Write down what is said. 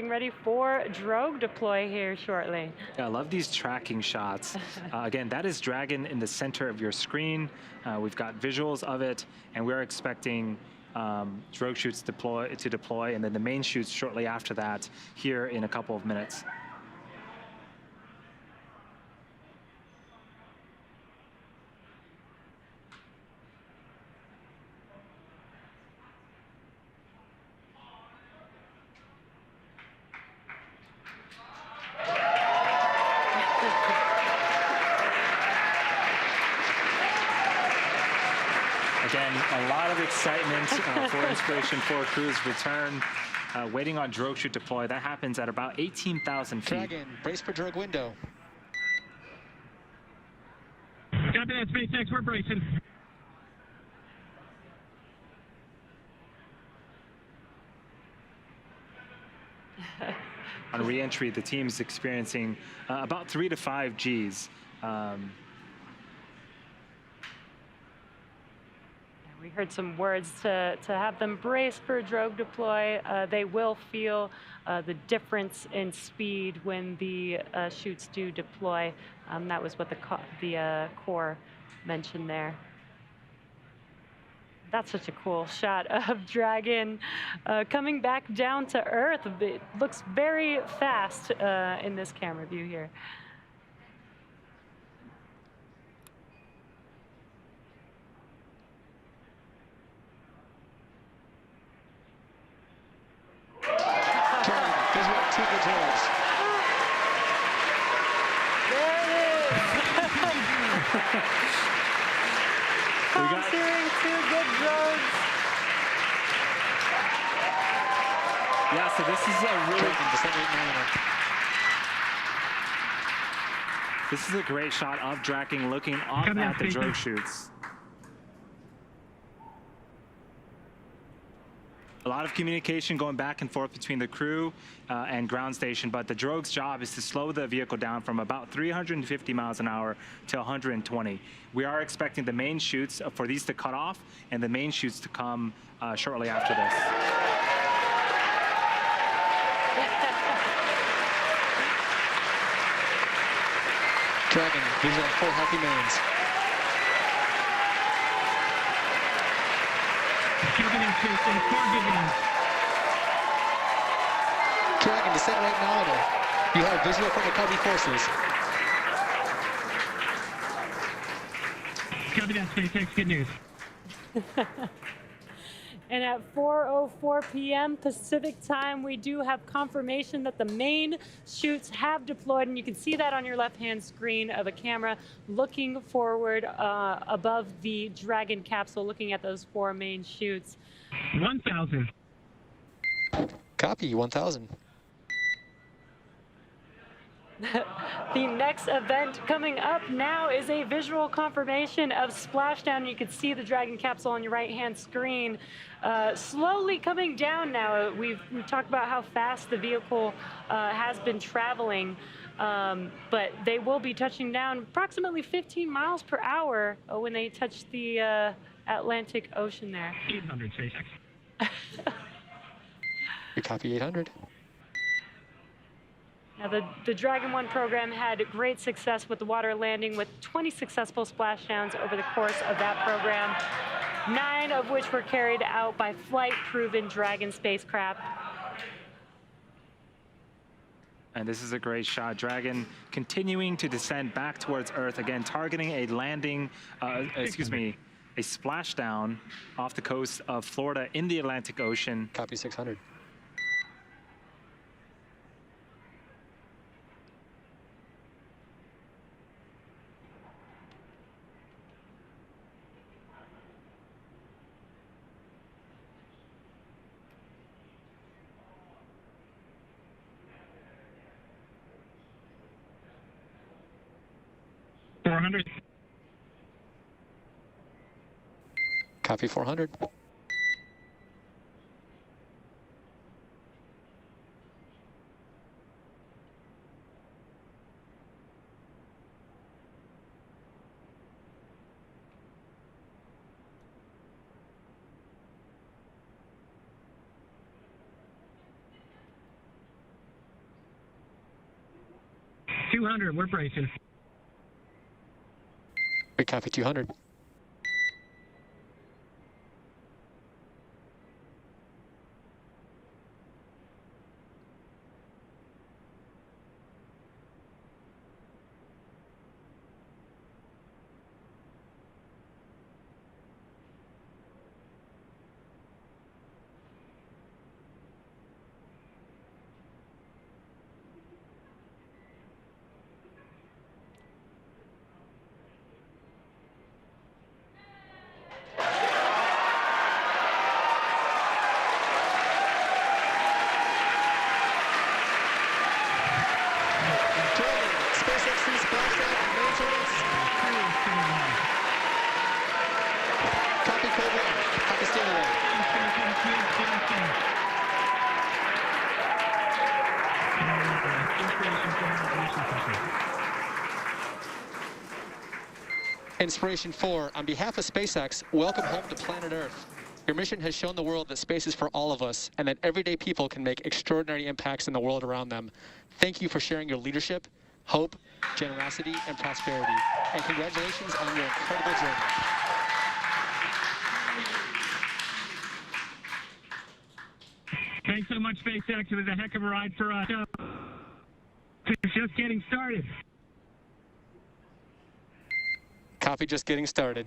Getting ready for drogue deploy here shortly. Yeah, I love these tracking shots. Again, that is Dragon in the center of your screen. We've got visuals of it, and we're expecting drogue chutes to deploy, and then the main chutes shortly after that here in a couple of minutes. Again, a lot of excitement for Inspiration 4 crew's return, waiting on drogue chute deploy. That happens at about 18,000 feet. Dragon, brace for drogue window. Copy that, SpaceX, we're bracing. On re-entry, the team's experiencing about 3 to 5 Gs. We heard some words to have them brace for a drogue deploy. They will feel the difference in speed when the chutes do deploy. That was what the core mentioned there. That's such a cool shot of Dragon coming back down to Earth. It looks very fast in this camera view here. Steering 2 good drones. Yeah, so this is a great shot of Dragon looking up at the drogue chutes. A lot of communication going back and forth between the crew and ground station, but the drogue's job is to slow the vehicle down from about 350 miles an hour to 120. We are expecting the main chutes for these to cut off and the main chutes to come shortly after this. Dragon, these are 4 healthy mains. Dragon, descent right nominal. You have visual from the Cubby forces. Copy that, SpaceX, good news. And at 4:04 p.m. Pacific time, we do have confirmation that the main chutes have deployed, and you can see that on your left-hand screen of a camera looking forward above the Dragon capsule, looking at those 4 main chutes. 1,000. Copy, 1,000. The next event coming up now is a visual confirmation of splashdown. You can see the Dragon capsule on your right-hand screen slowly coming down now. We've talked about how fast the vehicle has been traveling, but they will be touching down approximately 15 miles per hour when they touch the Atlantic Ocean there. 800, SpaceX. We copy 800. Now, the Dragon 1 program had great success with the water landing, with 20 successful splashdowns over the course of that program, 9 of which were carried out by flight-proven Dragon spacecraft. And this is a great shot. Dragon continuing to descend back towards Earth, again, targeting a landing, a splashdown off the coast of Florida in the Atlantic Ocean. Copy 600. Copy 400. 200, we're bracing. We copy 200. SpaceX's splashdown and maintenance. Copy code 1. Copy standard 1. Inspiration 4, on behalf of SpaceX, welcome home to planet Earth. Your mission has shown the world that space is for all of us and that everyday people can make extraordinary impacts in the world around them. Thank you for sharing your leadership, hope, generosity, and prosperity. And congratulations on your incredible journey. Thanks so much, SpaceX. It was a heck of a ride for us. It's just getting started. Copy, just getting started.